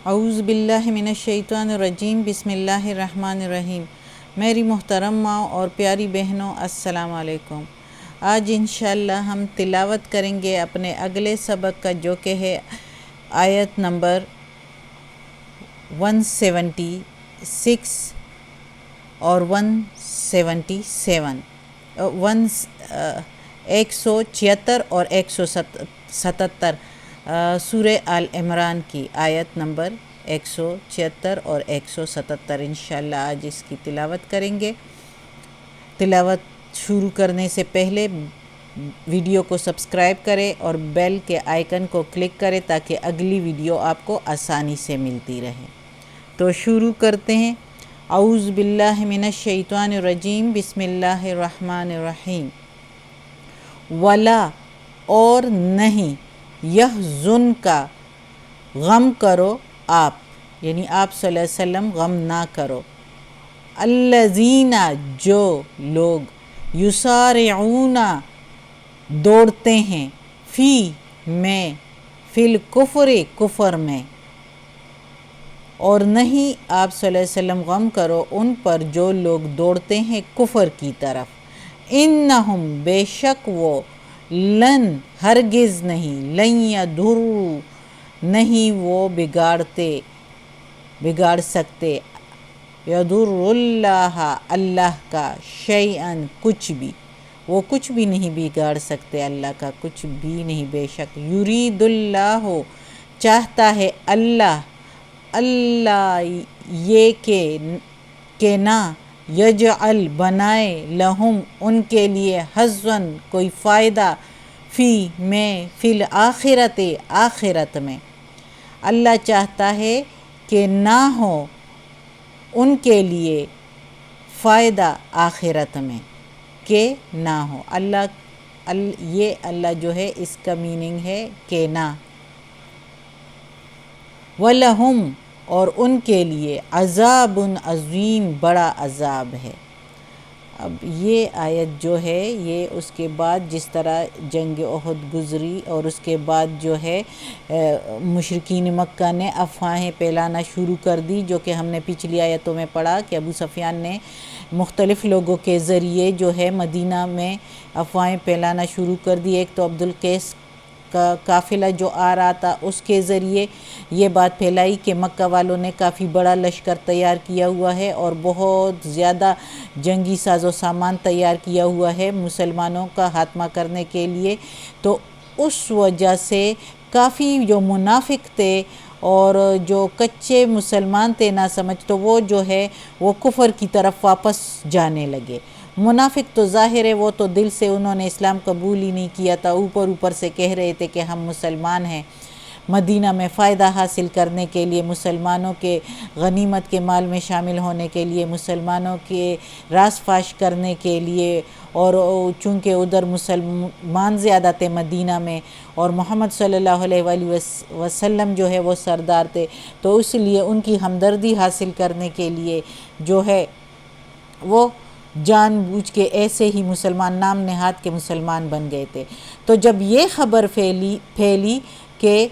اعوذ باللہ من الشیطان الرجیم، بسم اللہ الرحمن الرحیم۔ میری محترم ماں اور پیاری بہنوں، السلام علیکم۔ آج انشاءاللہ ہم تلاوت کریں گے اپنے اگلے سبق کا، جو کہ ہے آیت نمبر 176 اور 177 176 اور 177 سورہ آل عمران کی آیت نمبر 176 اور 177 انشاءاللہ آج اس کی تلاوت کریں گے۔ تلاوت شروع کرنے سے پہلے ویڈیو کو سبسکرائب کریں اور بیل کے آئیکن کو کلک کریں تاکہ اگلی ویڈیو آپ کو آسانی سے ملتی رہے۔ تو شروع کرتے ہیں۔ اعوذ باللہ من الشیطان الرجیم، بسم اللہ الرحمن الرحیم۔ ولا اور نہیں، یحزن کا غم کرو آپ، یعنی آپ صلی اللہ علیہ وسلم غم نہ کرو، الذین جو لوگ، یسارعون دوڑتے ہیں، فی میں، فی الکفر کفر میں، اور نہیں آپ صلی اللہ علیہ وسلم غم کرو ان پر جو لوگ دوڑتے ہیں کفر کی طرف، انہم بے شک وہ، لن ہرگز نہیں، لن یضروا نہیں وہ بگاڑ سکتے، یضر اللہ اللہ کا، شیئن کچھ بھی، وہ کچھ بھی نہیں بگاڑ سکتے اللہ کا، کچھ بھی نہیں۔ بے شک یرید اللہ چاہتا ہے اللہ، اللہ یہ کہ نہ، یجعل بنائے، لہم ان کے لیے، حظًا کوئی فائدہ، فی میں، فی الآخرت آخرت میں، اللہ چاہتا ہے کہ نہ ہو ان کے لیے فائدہ آخرت میں، کہ نہ ہو یہ اللہ جو ہے اس کا میننگ ہے کہ نہ، وَلَهُمْ اور ان کے لیے، عذاب عظیم بڑا عذاب ہے۔ اب یہ آیت جو ہے یہ اس کے بعد جس طرح جنگ احد گزری اور اس کے بعد جو ہے مشرکین مکہ نے افواہیں پھیلانا شروع کر دی، جو کہ ہم نے پچھلی آیتوں میں پڑھا کہ ابو سفیان نے مختلف لوگوں کے ذریعے جو ہے مدینہ میں افواہیں پھیلانا شروع کر دی۔ ایک تو عبدالقیس کا قافلہ جو آ رہا تھا، اس کے ذریعے یہ بات پھیلائی کہ مکہ والوں نے کافی بڑا لشکر تیار کیا ہوا ہے اور بہت زیادہ جنگی ساز و سامان تیار کیا ہوا ہے مسلمانوں کا خاتمہ کرنے کے لیے۔ تو اس وجہ سے کافی جو منافق تھے اور جو کچے مسلمان تھے نہ سمجھ، تو وہ جو ہے وہ کفر کی طرف واپس جانے لگے۔ منافق تو ظاہر ہے وہ تو دل سے انہوں نے اسلام قبول ہی نہیں کیا تھا، اوپر سے کہہ رہے تھے کہ ہم مسلمان ہیں، مدینہ میں فائدہ حاصل کرنے کے لیے، مسلمانوں کے غنیمت کے مال میں شامل ہونے کے لیے، مسلمانوں کے راز فاش کرنے کے لیے، اور چونکہ ادھر مسلمان زیادہ تھے مدینہ میں اور محمد صلی اللہ علیہ وآلہ وسلم جو ہے وہ سردار تھے، تو اس لیے ان کی ہمدردی حاصل کرنے کے لیے جو ہے وہ جان بوجھ کے ایسے ہی مسلمان نام نہاد کے مسلمان بن گئے تھے۔ تو جب یہ خبر پھیلی کہ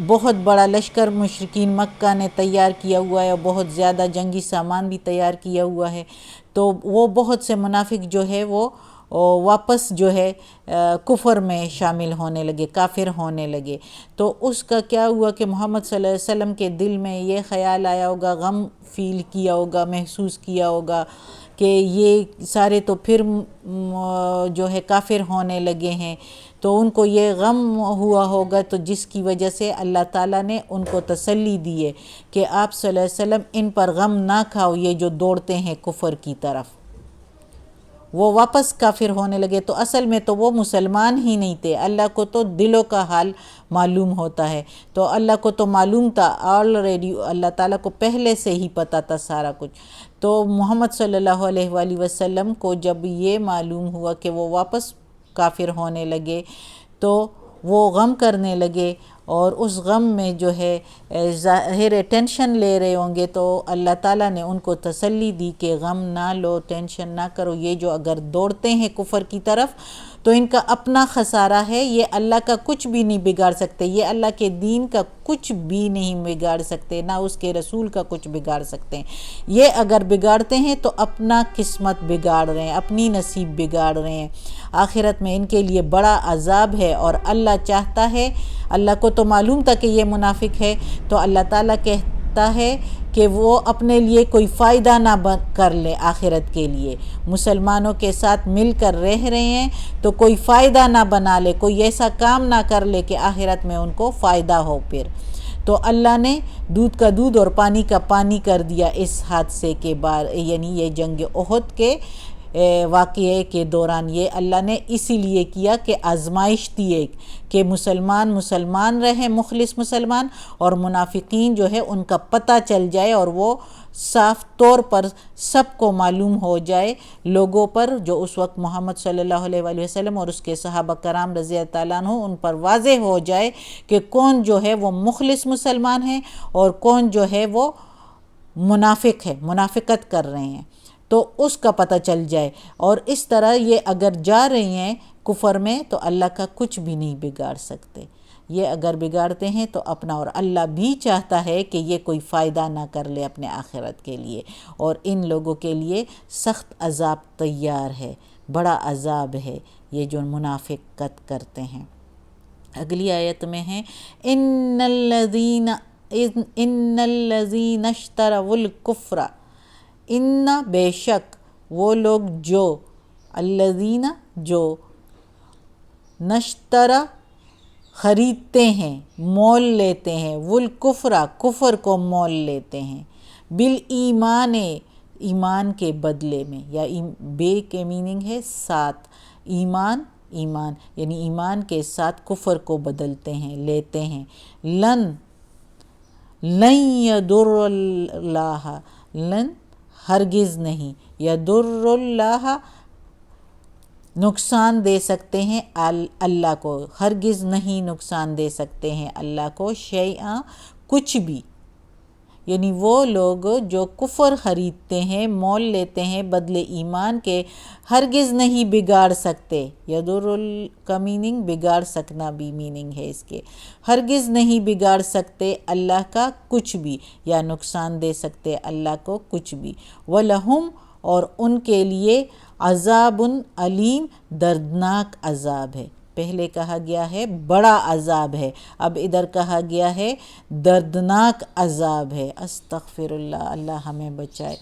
بہت بڑا لشکر مشرکین مکہ نے تیار کیا ہوا ہے اور بہت زیادہ جنگی سامان بھی تیار کیا ہوا ہے، تو وہ بہت سے منافق جو ہے وہ واپس جو ہے کفر میں شامل ہونے لگے، کافر ہونے لگے۔ تو اس کا کیا ہوا کہ محمد صلی اللہ علیہ وسلم کے دل میں یہ خیال آیا ہوگا، غم فیل کیا ہوگا، محسوس کیا ہوگا کہ یہ سارے تو پھر جو ہے کافر ہونے لگے ہیں، تو ان کو یہ غم ہوا ہوگا، تو جس کی وجہ سے اللہ تعالیٰ نے ان کو تسلی دی ہے کہ آپ صلی اللہ علیہ وسلم ان پر غم نہ کھاؤ، یہ جو دوڑتے ہیں کفر کی طرف، وہ واپس کافر ہونے لگے۔ تو اصل میں تو وہ مسلمان ہی نہیں تھے، اللہ کو تو دلوں کا حال معلوم ہوتا ہے، تو اللہ کو تو معلوم تھا آلریڈی، اللہ تعالیٰ کو پہلے سے ہی پتہ تھا سارا کچھ۔ تو محمد صلی اللہ علیہ وآلہ وسلم کو جب یہ معلوم ہوا کہ وہ واپس کافر ہونے لگے، تو وہ غم کرنے لگے، اور اس غم میں جو ہے ظاہر ٹینشن لے رہے ہوں گے، تو اللہ تعالیٰ نے ان کو تسلی دی کہ غم نہ لو، ٹینشن نہ کرو، یہ جو اگر دوڑتے ہیں کفر کی طرف تو ان کا اپنا خسارہ ہے، یہ اللہ کا کچھ بھی نہیں بگاڑ سکتے، یہ اللہ کے دین کا کچھ بھی نہیں بگاڑ سکتے، نہ اس کے رسول کا کچھ بگاڑ سکتے ہیں۔ یہ اگر بگاڑتے ہیں تو اپنا قسمت بگاڑ رہے ہیں، اپنی نصیب بگاڑ رہے ہیں۔ آخرت میں ان کے لیے بڑا عذاب ہے، اور اللہ چاہتا ہے، اللہ کو تو معلوم تھا کہ یہ منافق ہے، تو اللہ تعالیٰ کہتا ہے کہ وہ اپنے لیے کوئی فائدہ نہ کر لے آخرت کے لیے، مسلمانوں کے ساتھ مل کر رہ رہے ہیں تو کوئی فائدہ نہ بنا لے، کوئی ایسا کام نہ کر لے کہ آخرت میں ان کو فائدہ ہو۔ پھر تو اللہ نے دودھ کا دودھ اور پانی کا پانی کر دیا اس حادثے کے بعد، یعنی یہ جنگ احد کے واقعے کے دوران یہ اللہ نے اسی لیے کیا کہ آزمائش تھی ایک، کہ مسلمان رہے، مخلص مسلمان، اور منافقین جو ہے ان کا پتہ چل جائے اور وہ صاف طور پر سب کو معلوم ہو جائے، لوگوں پر جو اس وقت محمد صلی اللہ علیہ وآلہ وسلم اور اس کے صحابہ کرام رضی اللہ تعالیٰ عنہ ان پر واضح ہو جائے کہ کون جو ہے وہ مخلص مسلمان ہے اور کون جو ہے وہ منافق ہے، منافقت کر رہے ہیں، تو اس کا پتہ چل جائے۔ اور اس طرح یہ اگر جا رہی ہیں کفر میں تو اللہ کا کچھ بھی نہیں بگاڑ سکتے، یہ اگر بگاڑتے ہیں تو اپنا، اور اللہ بھی چاہتا ہے کہ یہ کوئی فائدہ نہ کر لے اپنے آخرت کے لیے، اور ان لوگوں کے لیے سخت عذاب تیار ہے، بڑا عذاب ہے یہ جو منافقت کرتے ہیں۔ اگلی آیت میں ہے ان الذین اشتروا الکفر، ان بے شک وہ لوگ جو، الذین جو، نشترا خریدتے ہیں، مول لیتے ہیں، والکفرا کفر کو مول لیتے ہیں، بالایمان ایمان کے بدلے میں، یا بے کے میننگ ہے ساتھ، ایمان یعنی ایمان کے ساتھ کفر کو بدلتے ہیں، لیتے ہیں، لن یضر اللہ، لن ہرگز نہیں، یضر اللہ نقصان دے سکتے ہیں اللہ کو، ہرگز نہیں نقصان دے سکتے ہیں اللہ کو، شیئا کچھ بھی، یعنی وہ لوگ جو کفر خریدتے ہیں، مول لیتے ہیں بدلے ایمان کے، ہرگز نہیں بگاڑ سکتے، یضر کا میننگ بگاڑ سکنا بھی میننگ ہے اس کے، ہرگز نہیں بگاڑ سکتے اللہ کا کچھ بھی، یا نقصان دے سکتے اللہ کو کچھ بھی، وَلَهُمْ اور ان کے لیے عذاب علیم دردناک عذاب ہے۔ پہلے کہا گیا ہے بڑا عذاب ہے، اب ادھر کہا گیا ہے دردناک عذاب ہے، استغفر اللہ، اللہ ہمیں بچائے۔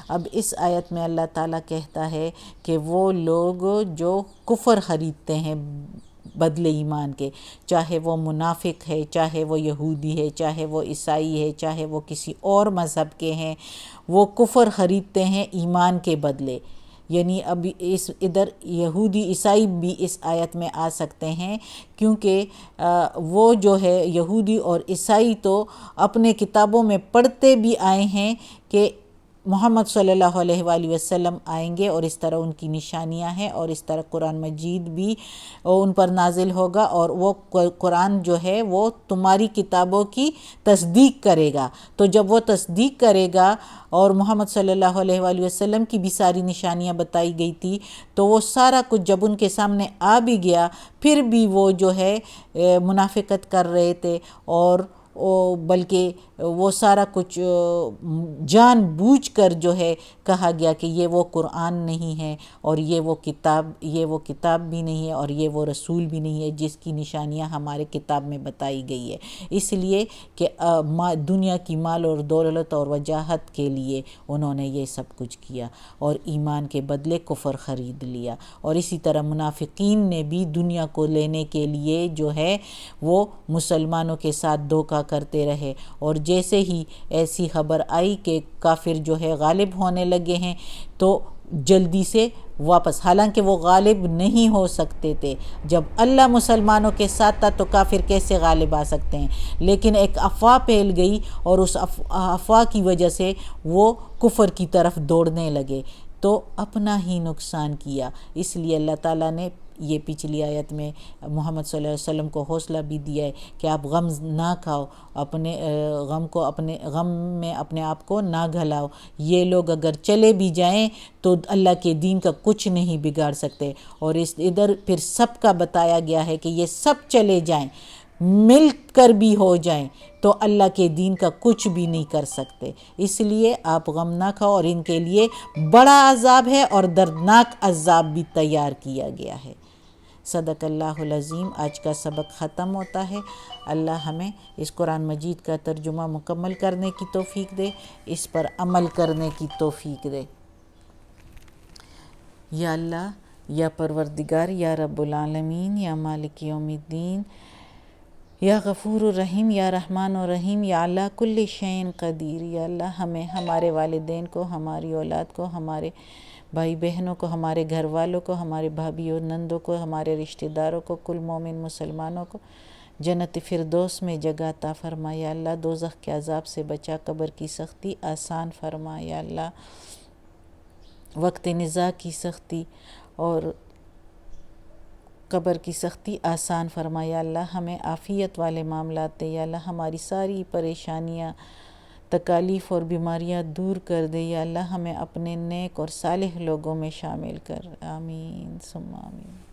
اب اس آیت میں اللہ تعالیٰ کہتا ہے کہ وہ لوگ جو کفر خریدتے ہیں بدلے ایمان کے، چاہے وہ منافق ہے، چاہے وہ یہودی ہے، چاہے وہ عیسائی ہے، چاہے وہ کسی اور مذہب کے ہیں، وہ کفر خریدتے ہیں ایمان کے بدلے، یعنی اب ادھر یہودی عیسائی بھی اس آیت میں آ سکتے ہیں، کیونکہ وہ جو ہے یہودی اور عیسائی تو اپنے کتابوں میں پڑھتے بھی آئے ہیں کہ محمد صلی اللہ علیہ وآلہ وسلم آئیں گے، اور اس طرح ان کی نشانیاں ہیں، اور اس طرح قرآن مجید بھی ان پر نازل ہوگا، اور وہ قرآن جو ہے وہ تمہاری کتابوں کی تصدیق کرے گا، تو جب وہ تصدیق کرے گا، اور محمد صلی اللہ علیہ وآلہ وسلم کی بھی ساری نشانیاں بتائی گئی تھی، تو وہ سارا کچھ جب ان کے سامنے آ بھی گیا، پھر بھی وہ جو ہے منافقت کر رہے تھے، اور بلکہ وہ سارا کچھ جان بوجھ کر جو ہے کہا گیا کہ یہ وہ قرآن نہیں ہے، اور یہ وہ کتاب بھی نہیں ہے، اور یہ وہ رسول بھی نہیں ہے جس کی نشانیاں ہمارے کتاب میں بتائی گئی ہے، اس لیے کہ دنیا کی مال اور دولت اور وجاہت کے لیے انہوں نے یہ سب کچھ کیا، اور ایمان کے بدلے کفر خرید لیا، اور اسی طرح منافقین نے بھی دنیا کو لینے کے لیے جو ہے وہ مسلمانوں کے ساتھ دھوکہ کرتے رہے، اور جیسے ہی ایسی خبر آئی کہ کافر جو ہے غالب ہونے لگے ہیں تو جلدی سے واپس، حالانکہ وہ غالب نہیں ہو سکتے تھے، جب اللہ مسلمانوں کے ساتھ تھا تو کافر کیسے غالب آ سکتے ہیں، لیکن ایک افواہ پھیل گئی، اور اس افواہ کی وجہ سے وہ کفر کی طرف دوڑنے لگے، تو اپنا ہی نقصان کیا، اس لیے اللہ تعالیٰ نے یہ پچھلی آیت میں محمد صلی اللہ علیہ وسلم کو حوصلہ بھی دیا ہے کہ آپ غم نہ کھاؤ، اپنے غم میں اپنے آپ کو نہ گھلاؤ، یہ لوگ اگر چلے بھی جائیں تو اللہ کے دین کا کچھ نہیں بگاڑ سکتے۔ اور ادھر پھر سب کا بتایا گیا ہے کہ یہ سب چلے جائیں، مل کر بھی ہو جائیں تو اللہ کے دین کا کچھ بھی نہیں کر سکتے، اس لیے آپ غم نہ کھاؤ، اور ان کے لیے بڑا عذاب ہے اور دردناک عذاب بھی تیار کیا گیا ہے۔ صدق اللہ العظیم۔ آج کا سبق ختم ہوتا ہے۔ اللہ ہمیں اس قرآن مجید کا ترجمہ مکمل کرنے کی توفیق دے، اس پر عمل کرنے کی توفیق دے۔ یا اللہ، یا پروردگار، یا رب العالمین، یا مالک یوم الدین، یا غفور الرحیم، یا رحمان الرحیم، یا اللہ کل شین قدیر۔ یا اللہ ہمیں، ہمارے والدین کو، ہماری اولاد کو، ہمارے بھائی بہنوں کو، ہمارے گھر والوں کو، ہمارے بھابھیوں نندوں کو، ہمارے رشتہ داروں کو، کل مومن مسلمانوں کو جنت فردوس میں جگہ عطا فرما۔ یا اللہ دوزخ کے عذاب سے بچا، قبر کی سختی آسان فرما۔ یا اللہ وقت نزاع کی سختی اور قبر کی سختی آسان فرما۔ یا اللہ ہمیں عافیت والے معاملات دے۔ یا اللہ ہماری ساری پریشانیاں، تکالیف اور بیماریاں دور کر دے۔ یا اللہ ہمیں اپنے نیک اور صالح لوگوں میں شامل کر۔ آمین ثم آمین۔